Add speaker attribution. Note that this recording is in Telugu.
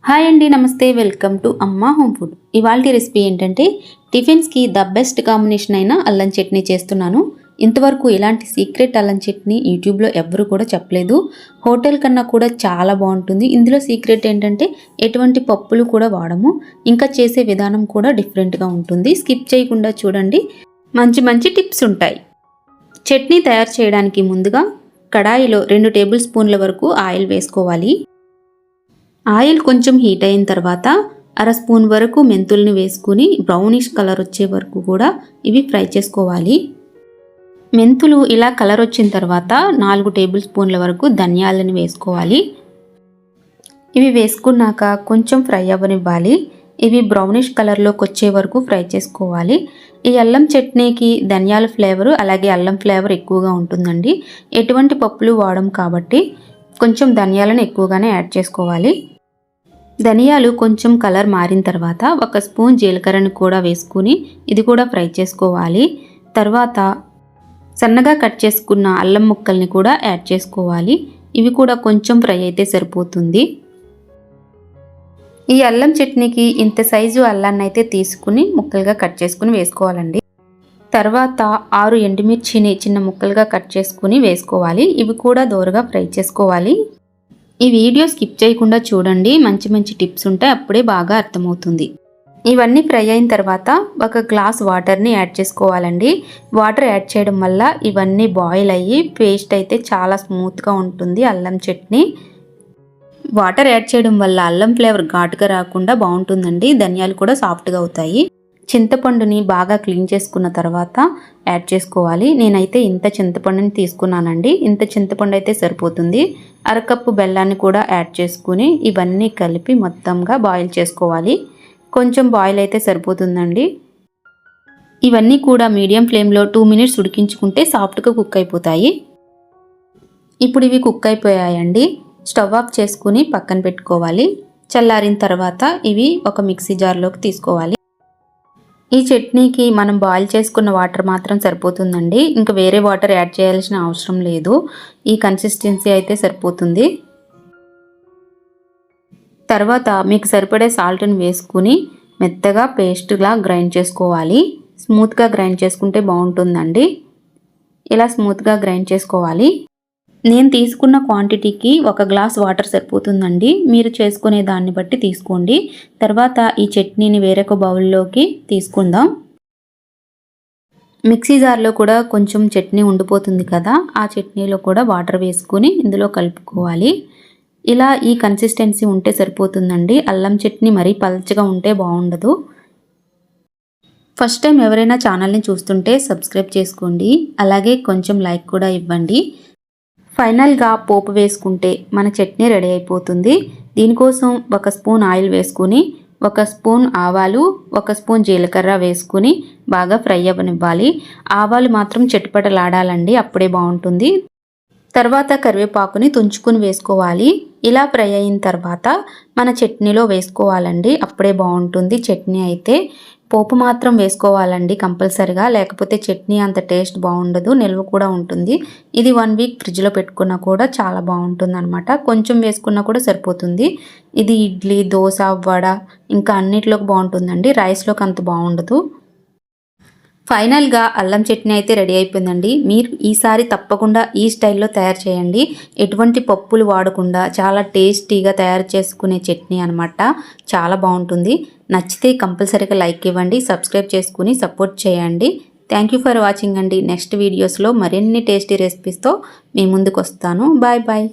Speaker 1: హాయ్ అండి, నమస్తే. వెల్కమ్ టు అమ్మ హోమ్ ఫుడ్. ఇవాల్టి రెసిపీ ఏంటంటే టిఫిన్స్కి ద బెస్ట్ కాంబినేషన్ అయిన అల్లం చట్నీ చేస్తున్నాను. ఇంతవరకు ఇలాంటి సీక్రెట్ అల్లం చట్నీ యూట్యూబ్లో ఎవ్వరూ కూడా చెప్పలేదు. హోటల్ కన్నా కూడా చాలా బాగుంటుంది. ఇందులో సీక్రెట్ ఏంటంటే ఎటువంటి పప్పులు కూడా వాడము. ఇంకా చేసే విధానం కూడా డిఫరెంట్గా ఉంటుంది. స్కిప్ చేయకుండా చూడండి, మంచి మంచి టిప్స్ ఉంటాయి. చట్నీ తయారు చేయడానికి ముందుగా కడాయిలో 2 టేబుల్ స్పూన్ల వరకు ఆయిల్ వేసుకోవాలి. ఆయిల్ కొంచెం హీట్ అయిన తర్వాత 1/2 స్పూన్ వరకు మెంతుల్ని వేసుకుని బ్రౌనిష్ కలర్ వచ్చే వరకు కూడా ఇవి ఫ్రై చేసుకోవాలి. మెంతులు ఇలా కలర్ వచ్చిన తర్వాత 4 టేబుల్ స్పూన్ల వరకు ధనియాలను వేసుకోవాలి. ఇవి వేసుకున్నాక కొంచెం ఫ్రై అవ్వనివ్వాలి. ఇవి బ్రౌనిష్ కలర్లోకి వచ్చే వరకు ఫ్రై చేసుకోవాలి. ఈ అల్లం చట్నీకి ధనియాల ఫ్లేవరు అలాగే అల్లం ఫ్లేవర్ ఎక్కువగా ఉంటుందండి. ఎటువంటి పప్పులు వాడడం కాబట్టి కొంచెం ధనియాలను ఎక్కువగానే యాడ్ చేసుకోవాలి. ధనియాలు కొంచెం కలర్ మారిన తర్వాత 1 స్పూన్ జీలకర్రను కూడా వేసుకుని ఇది కూడా ఫ్రై చేసుకోవాలి. తర్వాత సన్నగా కట్ చేసుకున్న అల్లం ముక్కల్ని కూడా యాడ్ చేసుకోవాలి. ఇవి కూడా కొంచెం ఫ్రై అయితే సరిపోతుంది. ఈ అల్లం చట్నీకి ఇంత సైజు అల్లాన్ని అయితే తీసుకుని ముక్కలుగా కట్ చేసుకుని వేసుకోవాలండి. తర్వాత 6 ఎండుమిర్చిని చిన్న ముక్కలుగా కట్ చేసుకుని వేసుకోవాలి. ఇవి కూడా దోరగా ఫ్రై చేసుకోవాలి. ఈ వీడియో స్కిప్ చేయకుండా చూడండి, మంచి మంచి టిప్స్ ఉంటాయి, అప్పుడే బాగా అర్థమవుతుంది. ఇవన్నీ ఫ్రై అయిన తర్వాత 1 గ్లాస్ వాటర్ని యాడ్ చేసుకోవాలండి. వాటర్ యాడ్ చేయడం వల్ల ఇవన్నీ బాయిల్ అయ్యి పేస్ట్ అయితే చాలా స్మూత్గా ఉంటుంది అల్లం చట్నీ. వాటర్ యాడ్ చేయడం వల్ల అల్లం ఫ్లేవర్ ఘాటుగా రాకుండా బాగుంటుందండి. ధనియాలు కూడా సాఫ్ట్గా అవుతాయి. చింతపండుని బాగా క్లీన్ చేసుకున్న తర్వాత యాడ్ చేసుకోవాలి. నేనైతే ఇంత చింతపండుని తీసుకున్నానండి. ఇంత చింతపండు అయితే సరిపోతుంది. 1/2 కప్పు బెల్లాన్ని కూడా యాడ్ చేసుకుని ఇవన్నీ కలిపి మొత్తంగా బాయిల్ చేసుకోవాలి. కొంచెం బాయిల్ అయితే సరిపోతుందండి. ఇవన్నీ కూడా మీడియం ఫ్లేమ్లో 2 మినిట్స్ ఉడికించుకుంటే సాఫ్ట్గా కుక్ అయిపోతాయి. ఇప్పుడు ఇవి కుక్ అయిపోయాయండి. స్టవ్ ఆఫ్ చేసుకుని పక్కన పెట్టుకోవాలి. చల్లారిన తర్వాత ఇవి ఒక మిక్సీ జార్లోకి తీసుకోవాలి. ఈ చట్నీకి మనం బాయిల్ చేసుకున్న వాటర్ మాత్రం సరిపోతుందండి. ఇంకా వేరే వాటర్ యాడ్ చేయాల్సిన అవసరం లేదు. ఈ కన్సిస్టెన్సీ అయితే సరిపోతుంది. తర్వాత మీకు సరిపడే సాల్ట్ని వేసుకుని మెత్తగా పేస్ట్లా గ్రైండ్ చేసుకోవాలి. స్మూత్గా గ్రైండ్ చేసుకుంటే బాగుంటుందండి. ఇలా స్మూత్గా గ్రైండ్ చేసుకోవాలి. నేను తీసుకున్న క్వాంటిటీకి 1 గ్లాస్ వాటర్ సరిపోతుందండి. మీరు చేసుకునే దాన్ని బట్టి తీసుకోండి. తర్వాత ఈ చట్నీని వేరొక బౌల్లోకి తీసుకుందాం. మిక్సీ జార్లో కూడా కొంచెం చట్నీ ఉండిపోతుంది కదా, ఆ చట్నీలో కూడా వాటర్ వేసుకుని ఇందులో కలుపుకోవాలి. ఇలా ఈ కన్సిస్టెన్సీ ఉంటే సరిపోతుందండి. అల్లం చట్నీ మరీ పల్చగా ఉంటే బాగుండదు. ఫస్ట్ టైం ఎవరైనా ఛానల్ని చూస్తుంటే సబ్స్క్రైబ్ చేసుకోండి. అలాగే కొంచెం లైక్ కూడా ఇవ్వండి. ఫైనల్గా పోపు వేసుకుంటే మన చట్నీ రెడీ అయిపోతుంది. దీనికోసం 1 స్పూన్ ఆయిల్ వేసుకుని 1 స్పూన్ ఆవాలు 1 స్పూన్ జీలకర్ర వేసుకుని బాగా ఫ్రై అవ్వనివ్వాలి. ఆవాలు మాత్రం చిటపటలాడాలండి, అప్పుడే బాగుంటుంది. తర్వాత కరివేపాకుని తుంచుకుని వేసుకోవాలి. ఇలా ఫ్రై అయిన తర్వాత మన చట్నీలో వేసుకోవాలండి, అప్పుడే బాగుంటుంది చట్నీ అయితే. పోపు మాత్రం వేసుకోవాలండి కంపల్సరిగా, లేకపోతే చట్నీ అంత టేస్ట్ బాగుండదు, నిల్వ కూడా ఉంటుంది. ఇది 1 వీక్ ఫ్రిడ్జ్లో పెట్టుకున్నా కూడా చాలా బాగుంటుంది అనమాట. కొంచెం వేసుకున్నా కూడా సరిపోతుంది. ఇది ఇడ్లీ, దోశ, వడ ఇంకా అన్నిట్లోకి బాగుంటుందండి. రైస్లోకి అంత బాగుండదు. ఫైనల్గా అల్లం చట్నీ అయితే రెడీ అయిపోయిందండి. మీరు ఈసారి తప్పకుండా ఈ స్టైల్లో తయారు చేయండి. ఎటువంటి పప్పులు వాడకుండా చాలా టేస్టీగా తయారు చేసుకునే చట్నీ అనమాట. చాలా బాగుంటుంది. నచ్చితే కంపల్సరీగా లైక్ ఇవ్వండి, సబ్స్క్రైబ్ చేసుకుని సపోర్ట్ చేయండి. థ్యాంక్ యూ ఫర్ వాచింగ్ అండి. నెక్స్ట్ వీడియోస్లో మరిన్ని టేస్టీ రెసిపీస్తో మీ ముందుకు వస్తాను. Bye bye.